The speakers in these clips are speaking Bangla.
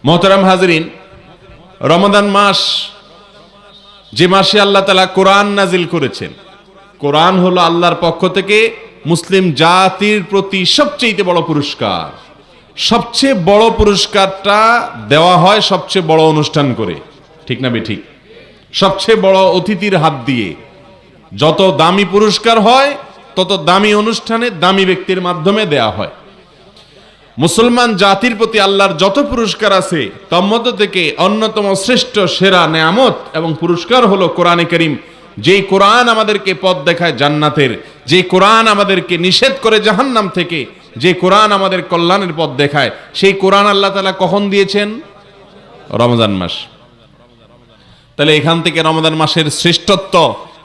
মোহতারাম হাজরিন, রমাদান মাস, যে মাসে আল্লাহ তাআলা কোরআন নাজিল করেছেন। কোরআন হলো আল্লাহর পক্ষ থেকে মুসলিম জাতির প্রতি সবচেয়ে বড় পুরস্কার। সবচেয়ে বড় পুরস্কারটা দেওয়া হয় সবচেয়ে বড় অনুষ্ঠান করে, ঠিক না বেঠিক? সবচেয়ে বড় অতিথির হাত দিয়ে। যত দামি পুরস্কার হয় তত দামি অনুষ্ঠানে দামি ব্যক্তির মাধ্যমে দেয়া হয়। মুসলমান জাতির প্রতি আল্লাহর যত পুরস্কার আছে তার মধ্য থেকে অন্যতম শ্রেষ্ঠ সেরা নেয়ামত এবং পুরস্কার হলো কোরআনে কারীম। যেই কোরআন আমাদেরকে পথ দেখায় জান্নাতের, যে কোরআন আমাদেরকে নিষেধ করে জাহান্নাম থেকে, যে কোরআন আমাদের কল্যাণের পথ দেখায়, সেই কোরআন আল্লাহ তাআলা কখন দিয়েছেন? রমজান মাস। তাহলে এখান থেকে রমজান মাসের শ্রেষ্ঠত্ব,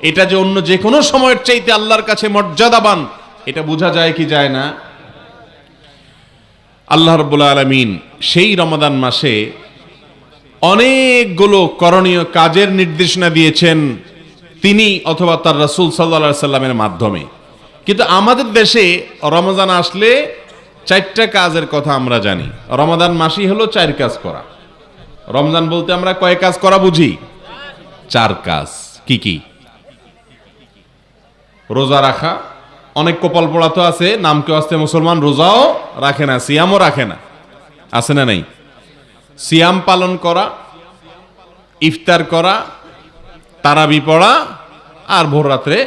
এটা যে অন্য যে কোনো সময়ের চাইতে আল্লাহর কাছে মর্যাদাবান, এটা বোঝা যায় কি যায় না? আল্লাহ রাব্বুল আলামিন সেই রমাদান মাসে অনেকগুলো করণীয় কাজের নির্দেশনা দিয়েছেন তিনি অথবা তার রাসূল সাল্লাল্লাহু আলাইহি সাল্লামের মাধ্যমে। কিন্তু আমাদের দেশে রমজান আসলে 4টা কাজের কথা আমরা জানি। রমাদান মাসই হলো 4 কাজ করা। রমজান বলতে আমরা কয় কাজ করা বুঝি? 4 কাজ। কি কি? রোজা রাখা। অনেক কপাল পোড়া তো আছে, নাম কেউ আসতে মুসলমান রোজাও রাখে না, সিয়ামও রাখে না, আছে না নাই? সিয়াম পালন করা, ইফতার করা, তারাবি পড়া, আর ভোর রাত্রে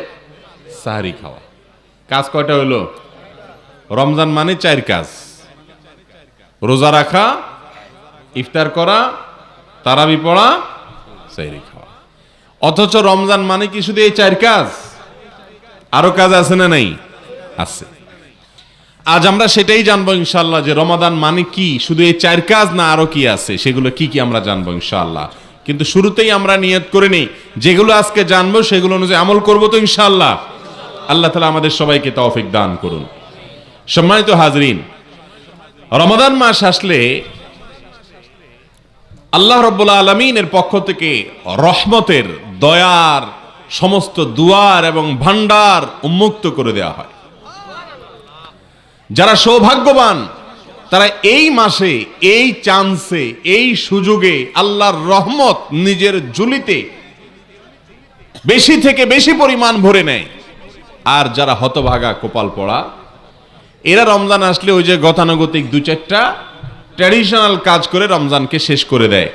সাহরি খাওয়া। কাজ কয়টা হইল? রমজান মানে 4 কাজ। রোজা রাখা, ইফতার করা, তারাবি পড়া, সাহরি খাওয়া। অথচ রমজান মানে কি শুধু এই 4 কাজ? আরো কাজ আছে না নাই? আছে। আজ আমরা সেটাই জানবো ইনশাআল্লাহ, যে রমাদান মানে কি, শুধু এই 4 কাজ না আরো কি আছে, সেগুলো কি কি আমরা জানবো ইনশাআল্লাহ। কিন্তু শুরুতেই আমরা নিয়ত করে নেই, যেগুলো আজকে জানবো সেগুলো অনুযায়ী আমল করবো তো ইনশাআল্লাহ। আল্লাহ তাআলা আমাদের সবাইকে তৌফিক দান করুন। সম্মানিত হাজরিন, রমাদান মাস আসলে আল্লাহ রাব্বুল আলামিনের পক্ষ থেকে রহমতের, দয়ার সমস্ত দুয়ার এবং ভান্ডার উন্মুক্ত করে দেওয়া হয়। যারা সৌভাগ্যবান তারা এই মাসে, এই চান্সে, এই সুযোগে আল্লাহর রহমত নিজের ঝুলিতে বেশি থেকে বেশি পরিমাণ ভরে নেয়। আর যারা হতভাগা, কপাল পড়া, এরা রমজান আসলে ওই যে গতানুগতিক 2-4টা ট্র্যাডিশনাল কাজ করে রমজানকে শেষ করে দেয়।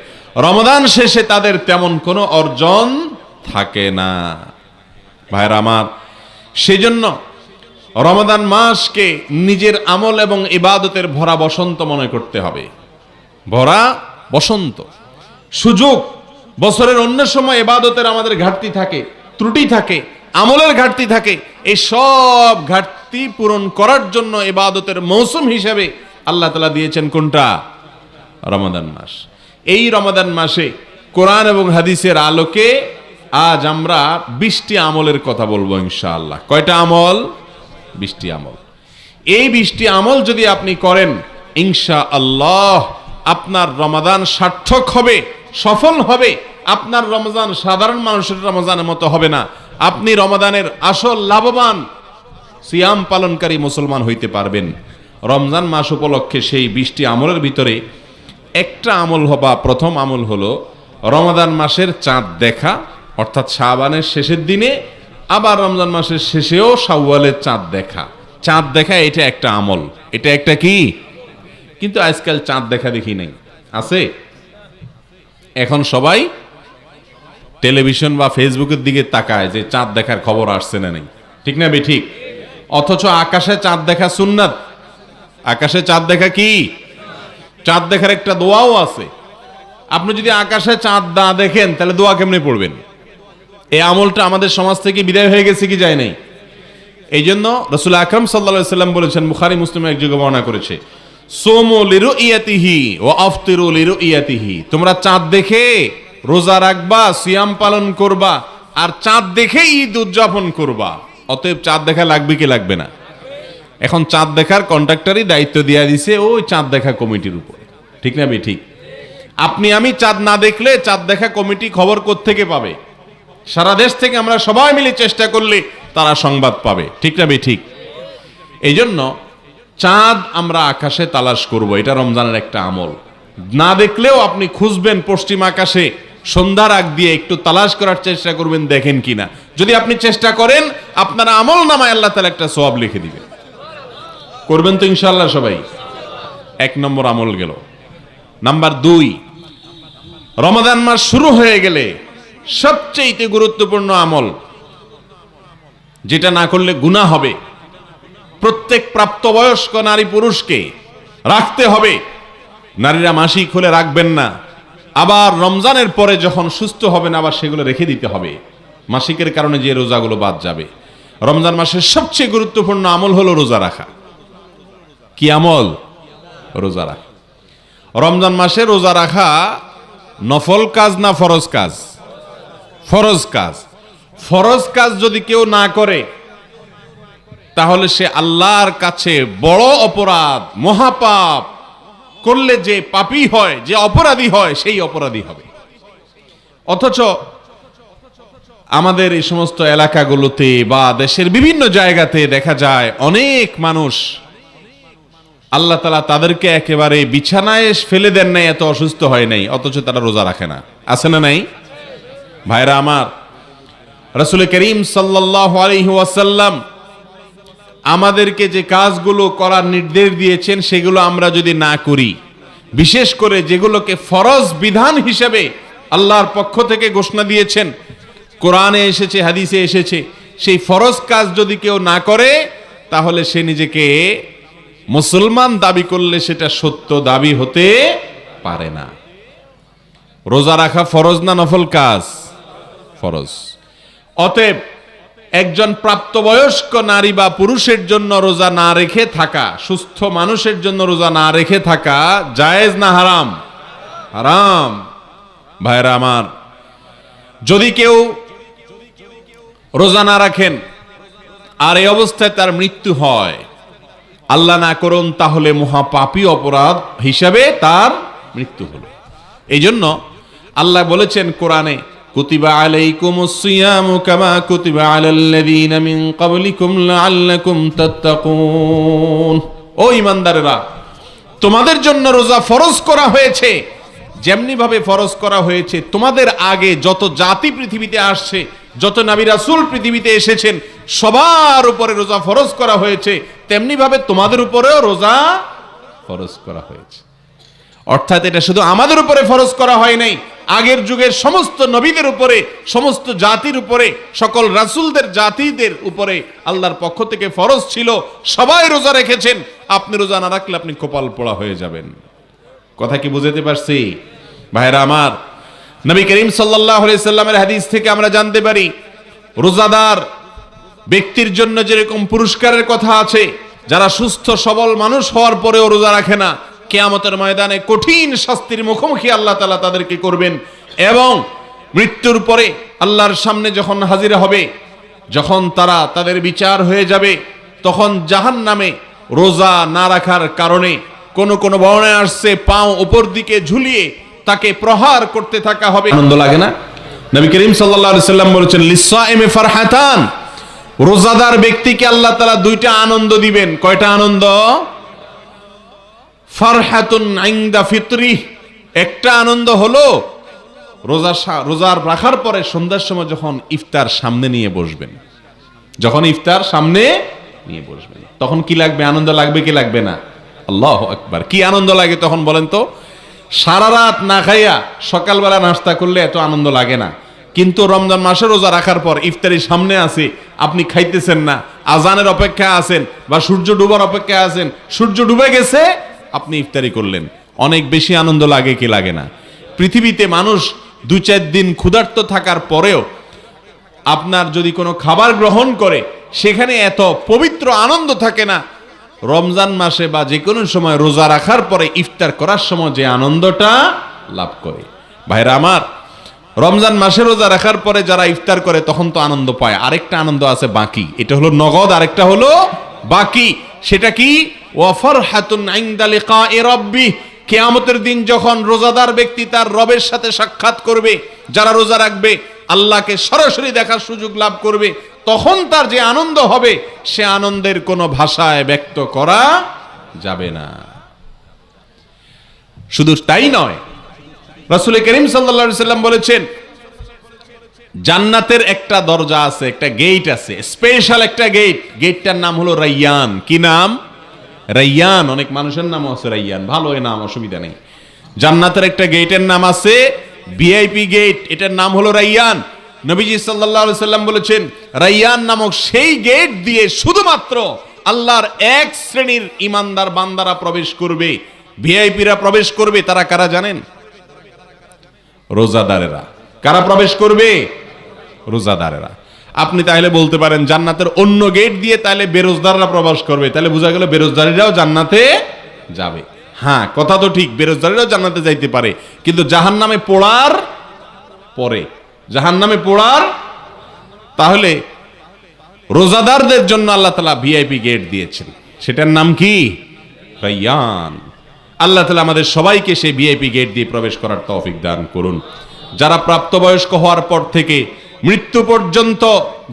রমজান শেষে তাদের তেমন কোনো অর্জন থাকে না। ভাইরা আমার, সেজন্য রমাদান মাসকে নিজের আমল এবং ইবাদতের ভরা বসন্ত মনে করতে হবে। ভরা বসন্ত, সুযোগ। বছরের অন্য সময় ইবাদতের আমাদের ঘাটতি থাকে, ত্রুটি থাকে, আমলের ঘাটতি থাকে। এই সব ঘাটতি পূরণ করার জন্য ইবাদতের মৌসুম হিসেবে আল্লাহ তাআলা দিয়েছেন কোনটা? রমাদান মাস। এই রমাদান মাসে কোরআন এবং হাদিসের আলোকে আজ আমরা 20টি আমলের কথা বলবো ইনশাআল্লাহ। কয়টা আমল? 20টি আমল। এই 20টি আমল যদি আপনি করেন ইনশাআল্লাহ আপনার রমাদান সার্থক হবে, সফল হবে। আপনার রমজান সাধারণ মানুষের রমজানের মতো হবে না। আপনি রমাদানের আসল লাভবান সিয়াম পালনকারী মুসলমান হইতে পারবেন। রমজান মাস উপলক্ষে সেই 20টি আমলের ভিতরে একটা আমল হবা, প্রথম আমল হলো রমাদান মাসের চাঁদ দেখা, অর্থাৎ শাবানের শেষের দিনে, আবার রমজান মাসের শেষেও শাওয়ালের চাঁদ দেখা। চাঁদ দেখা এটা একটা আমল, এটা একটা কি? কিন্তু আজকাল চাঁদ দেখা দেখি নাই, আছে? এখন সবাই টেলিভিশন বা ফেসবুকের দিকে তাকায় যে চাঁদ দেখার খবর আসছে না নেই, ঠিক না ঠিক? অথচ আকাশে চাঁদ দেখা সুন্নাত। আকাশে চাঁদ দেখা কি? চাঁদ দেখার একটা দোয়াও আছে। আপনি যদি আকাশে চাঁদ না দেখেন তাহলে দোয়া কেমনে পড়বেন? এই আমলটা আমাদের সমাজ থেকে বিদায় হয়ে গেছে কি যায় নাই? এই জন্য রাসূল আকরাম সাল্লাল্লাহু আলাইহি সাল্লাম বলেছেন, বুখারী মুসলিমে এক জায়গায় বর্ণনা করেছে, সুমু লিরুইয়াতিহি ওয়া আফতিরু লিরুইয়াতিহি। তোমরা চাঁদ দেখে রোজা রাখবা, সিয়াম পালন করবা, আর চাঁদ দেখে ঈদ উদযাপন করবা। অতএব চাঁদ দেখা লাগবে কি লাগবে না? এখন চাঁদ দেখার কন্ট্রাক্টরই দায়িত্ব দিয়ে দিছে ওই চাঁদ দেখা কমিটির উপর, ঠিক না ঠিক? আপনি আমি চাঁদ না দেখলে চাঁদ দেখা কমিটি খবর কোত্থেকে পাবে? সারা দেশ থেকে আমরা সবাই মিলে চেষ্টা করলে তারা সংবাদ পাবে, ঠিক না ঠিক? এই জন্য চাঁদ আমরা আকাশে তালাশ করব, এটা রমজানের একটা আমল। না দেখলেও আপনি খুঁজবেন পশ্চিম আকাশে, সন্ধ্যার আগ দিয়ে একটু তালাশ করার চেষ্টা করবেন, দেখেন কিনা। যদি আপনি চেষ্টা করেন, আপনার আমল নামায় আল্লাহ তাআলা একটা সওয়াব লিখে দিবে। করবেন তো ইনশাআল্লাহ সবাই? 1 নম্বর আমল গেল। নাম্বার 2, রমাদান মাস শুরু হয়ে গেলে সবচেয়ে গুরুত্বপূর্ণ আমল, যেটা না করলে গুনাহ হবে, প্রত্যেক প্রাপ্তবয়স্ক নারী পুরুষকে রাখতে হবে। নারীরা মাসিক হলে রাখবেন না, আবার রমজানের পরে যখন সুস্থ হবেন আবার সেগুলো রেখে দিতে হবে। মাসিকের কারণে যে রোজাগুলো বাদ যাবে। রমজান মাসের সবচেয়ে গুরুত্বপূর্ণ আমল হলো রোজা রাখা। কি আমল? রোজা রাখা। রমজান মাসে রোজা রাখা নফল কাজ না ফরজ কাজ? ফরজ কাজ। ফরজ কাজ যদি কেউ না করে তাহলে সে আল্লাহর কাছে বড় অপরাধ, মহাপাপ করলে যে পাপী হয়, যে অপরাধী হয়, সেই অপরাধী হবে। অথচ আমাদের এই সমস্ত এলাকাগুলোতে বা দেশের বিভিন্ন জায়গাতে দেখা যায় অনেক মানুষ, আল্লাহ তাআলা তাদেরকে একেবারে বিছানায় ফেলে দেন নাই, এত অসুস্থ হয় নাই, অথচ তারা রোজা রাখে না। আছে না নাই? ভাইরা আমার, রাসূল করিম সাল্লাল্লাহু আলাইহি ওয়াসাল্লাম আমাদেরকে যে কাজগুলো করার নির্দেশ দিয়েছেন সেগুলো আমরা যদি না করি, বিশেষ করে যেগুলোকে ফরজ বিধান হিসেবে আল্লাহর পক্ষ থেকে ঘোষণা দিয়েছেন, কোরআনে এসেছে, হাদিসে এসেছে, সেই ফরজ কাজ যদি কেউ না করে তাহলে সে নিজেকে মুসলমান দাবি করলে সেটা সত্য দাবি হতে পারে না। রোজা রাখা ফরজ না নফল কাজ? ফরজ। অতএব একজন প্রাপ্তবয়স্ক নারী বা পুরুষের জন্য রোজা না রেখে থাকা, সুস্থ মানুষের জন্য রোজা না রেখে থাকা জায়েজ না হারাম? হারাম। ভাইরা আমার, যদি কেউ রোজা না রাখেন আর এই অবস্থায় তার মৃত্যু হয়, আল্লাহ না করুন, তাহলে মহাপাপী অপরাধ হিসাবে তার মৃত্যু হলো। এই জন্য আল্লাহ বলেছেন কোরআনে, কুতিবা আলাইকুমুস সিয়ামু কামা কুতিবা আলাল্লাযীনা মিন ক্বাবলিকুম লাআল্লাকুম তাত্তাকুন। ও ঈমানদারেরা, তোমাদের জন্য রোজা ফরজ করা হয়েছে যেমনি ভাবে ফরজ করা হয়েছে তোমাদের আগে যত জাতি পৃথিবীতে আসছে, যত নবী রাসূল পৃথিবীতে এসেছেন, সবার উপরে রোজা ফরজ করা হয়েছে, তেমনি ভাবে তোমাদের উপরেও রোজা ফরজ করা হয়েছে। অর্থাৎ এটা শুধু আমাদের উপরে ফরজ করা হয় নাই, আগের যুগের সমস্ত নবীদের উপরে, সমস্ত জাতির উপরে, সকল রাসূলদের জাতিদের উপরে আল্লাহর পক্ষ থেকে ফরজ ছিল। সবাই রোজা রেখেছেন। আপনি রোজা না রাখলে আপনি কপাল পোড়া হয়ে যাবেন। কথা কি বুঝাতে পারছি? ভাইরা আমার, নবী করিম সাল্লাল্লাহু আলাইহি সাল্লামের হাদিস থেকে আমরা জানতে পারি, রোজাদার ব্যক্তির জন্য যেরকম পুরস্কারের কথা আছে, যারা সুস্থ সবল মানুষ হওয়ার পরেও রোজা রাখে না, কিয়ামতের ময়দানে কঠিন শাস্তির মুখোমুখি আল্লাহ তাআলা তাদেরকে করবেন। এবং মৃত্যুর পরে আল্লাহর সামনে যখন হাজির হবে, যখন তারা তাদের বিচার হয়ে যাবে, তখন জাহান্নামে রোজা না রাখার কারণে কোন বর্ণনায় আসছে পাও উপর দিকে ঝুলিয়ে তাকে প্রহার করতে থাকা হবে। আনন্দ লাগে না? নবী করিম সাল্লাল্লাহু আলাইহি সাল্লাম বলেছেন, লিসাইমি ফারহাতান, রোজাদার ব্যক্তিকে আল্লাহ তাআলা দুইটা আনন্দ দিবেন। কয়টা আনন্দ? ফারহাতুন ইনদা ফিতরি, একটা আনন্দ হলো রোজার রাখার পরে সন্ধ্যার সময় যখন ইফতার সামনে নিয়ে বসবেন, যখন ইফতার সামনে নিয়ে বসবেন, তখন কি লাগবে? আনন্দ লাগবে কি লাগবে না? আল্লাহু আকবার। কি আনন্দ লাগে তখন বলেন তো? সারা রাত না খাইয়া সকালবেলা নাস্তা করলে এত আনন্দ লাগে না, কিন্তু রমজান মাসে রোজা রাখার পর ইফতারি সামনে আছে, আপনি খাইতেছেন না, আজানের অপেক্ষায় আছেন বা সূর্য ডুবার অপেক্ষায় আছেন, সূর্য ডুবে গেছে, আপনি ইফতারি করলেন, অনেক বেশি আনন্দ লাগে কি লাগে না? পৃথিবীতে মানুষ 2-4 দিন ক্ষুধার্ত থাকার পরেও আপনার যদি কোনো খাবার গ্রহণ করে সেখানে এত পবিত্র আনন্দ থাকে না। রমজান মাসে বা যে কোনো সময় রোজা রাখার পরে ইফতার করার সময় যে আনন্দটা লাভ করে। ভাইরা আমার, রমজান মাসে রোজা রাখার পরে যারা ইফতার করে তখন তো আনন্দ পায়, আরেকটা আনন্দ আছে বাকি, এটা হলো নগদ, আরেকটা হলো বাকি। সেটা কি? ওয়া ফারহাতুন ইনদা লিকাই রাব্বি, কিয়ামতের দিন যখন রোজাদার ব্যক্তি তার রবের সাথে সাক্ষাৎ করবে, যারা রোজা রাখবে আল্লাহকে সরাসরি দেখার সুযোগ লাভ করবে, তখন তার যে আনন্দ হবে সে আনন্দের কোনো ভাষায় ব্যক্ত করা যাবে না। শুধু তাই নয়, রাসূল করিম সাল্লাল্লাহু আলাইহি সাল্লাম বলেছেন জান্নাতের একটা দরজা আছে, একটা গেট আছে, স্পেশাল একটা গেট। গেটটার নাম হলো রাইয়ান। কি নাম? রাইয়ান। অনেক মানুষের নাম আছে রাইয়ান, ভালো এই নাম, অসুবিধা নেই। জান্নাতের একটা গেটের নাম আছে ভিআইপি গেট, এটার নাম হলো রাইয়ান। নবীজি সাল্লাল্লাহু আলাইহি সাল্লাম বলেছেন রাইয়ান নামক সেই গেট দিয়ে শুধুমাত্র আল্লাহর এক শ্রেণীর ঈমানদার বান্দারা প্রবেশ করবে, ভিআইপিরা প্রবেশ করবে। তারা কারা জানেন? রোজাদারেরা। কারা প্রবেশ করবে? রোজাদারেরা। আপনি তাহলে বলতে পারেন জান্নাতের অন্য গেট দিয়ে তাহলে বেরোজদাররা প্রবেশ করবে, তাহলে বোঝা গেল বেরোজদারিরাও জান্নাতে যাবে। হ্যাঁ, কথা তো ঠিক, বেরোজদারিরাও জান্নাতে যাইতে পারে, কিন্তু জাহান্নামে পোড়ার পরে, জাহান্নামে পোড়ার। তাহলে রোজাদারদের জন্য আল্লাহ তাআলা ভিআইপি গেট দিয়েছেন, সেটার নাম কি? রাইয়ান। আল্লাহ তাআলা আমাদের সবাইকে সেই ভিআইপি গেট দিয়ে প্রবেশ করার তৌফিক দান করুন। যারা প্রাপ্তবয়স্ক হওয়ার পর থেকে মৃত্যু পর্যন্ত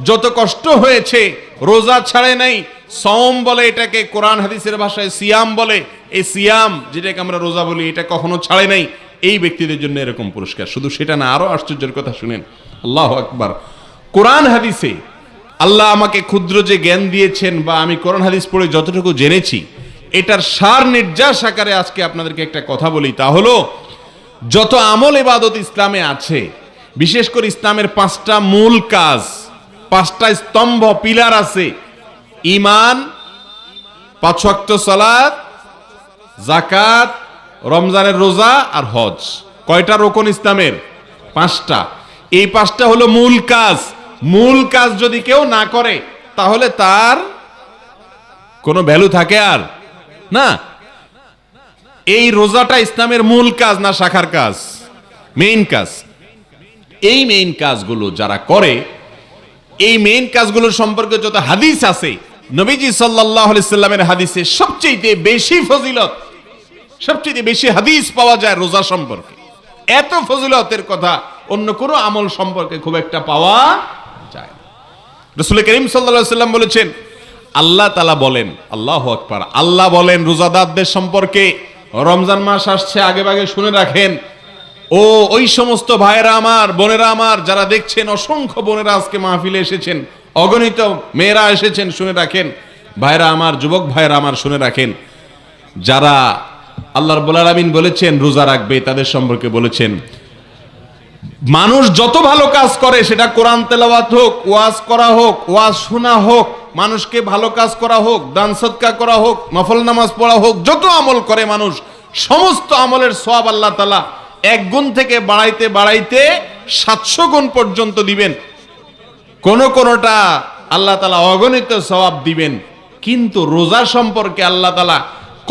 যত কষ্ট হয়েছে, রোজা ছাড়ে নাই, সওম বলে এটাকে, কোরআন হাদিসের ভাষায় সিয়াম বলে, এই সিয়াম যেটাকে আমরা রোজা বলি, এটা কখনো ছাড়ে নাই, এই ব্যক্তিদের জন্য এরকম পুরস্কার। শুধু সেটা না, আরো আশ্চর্যের কথা শুনেন, আল্লাহু আকবার। কোরআন হাদিসে আল্লাহ আমাকে ক্ষুদ্র যে জ্ঞান দিয়েছেন, বা আমি কোরআন হাদিস পড়ে যতটুকু জেনেছি, এটার সার নির্যাস আকারে আজকে আপনাদেরকে একটা কথা বলি। তা হলো যত আমল ইবাদত ইসলামে আছে, বিশেষ করে ইসলামের 5টা মূল কাজ, 5টা স্তম্ভ, পিলার আছে। ঈমান, 5 ওয়াক্ত সালাত, যাকাত, রমজানের রোজা আর হজ। কয়টা রোকন ইসলামের? 5টা। এই 5টা হলো মূল কাজ। মূল কাজ যদি কেউ না করে তাহলে তার কোনো ভ্যালু থাকে আর না। এই রোজাটা ইসলামের মূল কাজ না শাখার কাজ? মেইন কাজ। এই মেইন কাজগুলো যারা করে, এই মেইন কাজগুলো সম্পর্কে যত হাদিস আছে, নবীজি সাল্লাল্লাহু আলাইহি সাল্লামের হাদিসে সবচেয়ে বেশি ফজিলত, সবচেয়ে বেশি হাদিস পাওয়া যায় রোজা সম্পর্কে। এত ফজিলতের কথা অন্য কোনো আমল সম্পর্কে খুব একটা পাওয়া যায় না। রাসূল করিম সাল্লাল্লাহু আলাইহি সাল্লাম বলেছেন, আল্লাহ তাআলা বলেন, আল্লাহু আকবার, আল্লাহ বলেন রোজাদারদের সম্পর্কে, রমজান মাস আসছে, আগে ভাগে শুনে রাখেন। ও ওই সমস্ত ভাইয়েরা আমার, বোনেরা আমার যারা দেখছেন, অসংখ্য বোনেরা আজকে মাহফিলে এসেছেন, অগণিত মেয়েরা এসেছেন, শুনে রাখেন। ভাইয়েরা আমার, যুবক ভাইয়েরা আমার, শুনে রাখেন। যারা আল্লাহ রাব্বুল আলামিন বলেছেন রোজা রাখবে, তাদের সম্পর্কে বলেছেন মানুষ যত ভালো কাজ করে, সেটা কোরআন তেলাওয়াত হোক, ওয়াজ করা হোক, ওয়াজ শোনা হোক, মানুষকে ভালো কাজ করা হোক, দান সদকা করা হোক, নফল নামাজ পড়া হোক, যত আমল করে মানুষ, সমস্ত আমলের সওয়াব আল্লাহ তাআলা 1 গুণ থেকে বাড়াইতে বাড়াইতে 700 গুণ পর্যন্ত দিবেন। কোনটা আল্লাহ তাআলা অগণিত সওয়াব দিবেন। কিন্তু রোজা সম্পর্কে আল্লাহ তাআলা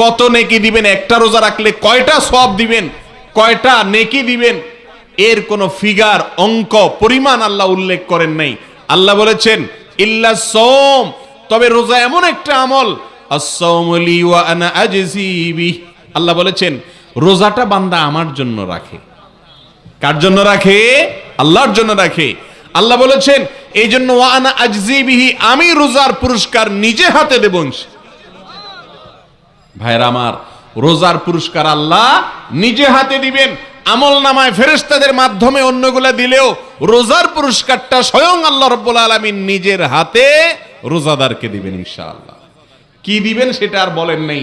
কত নেকি দিবেন, একটা রোজা রাখলে কয়টা সওয়াব দিবেন, কয়টা নেকি দিবেন, এর কোনো ফিগার, অঙ্ক, পরিমাণ আল্লাহ উল্লেখ করেন নাই। আল্লাহ বলেছেন ইল্লা সাওম, তবে রোজা এমন একটা আমল, আস-সাওমু লি ওয়া আনা আজজি বিহি। আল্লাহ বলেছেন রোজাটা বান্দা আমার জন্য রাখে। কার জন্য রাখে? আল্লাহর জন্য রাখে। আল্লাহ বলেছেন এই জন্য ওয়া আনা আজজি বিহি, আমি রোজার পুরস্কার নিজে হাতে দেব। ভাইরা আমার, রোজার পুরস্কার আল্লাহ নিজে হাতে দিবেন। আমল নামায় ফেরেশতাদের মাধ্যমে অন্যগুলা দিলেও রোজার পুরস্কারটা স্বয়ং আল্লাহ রাব্বুল আলামিন নিজের হাতে রোজাদারকে দিবেন ইনশাআল্লাহ। কি দিবেন সেটা আর বলেন নাই,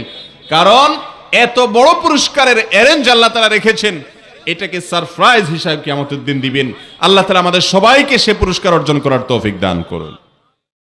কারণ এত বড় পুরস্কারের অ্যারেঞ্জ আল্লাহ তাআলা রেখেছেন, এটাকে সারপ্রাইজ হিসাবে কিয়ামতের দিন দিবেন। আল্লাহ তাআলা আমাদের সবাইকে সে পুরস্কার অর্জন করার তৌফিক দান করুন।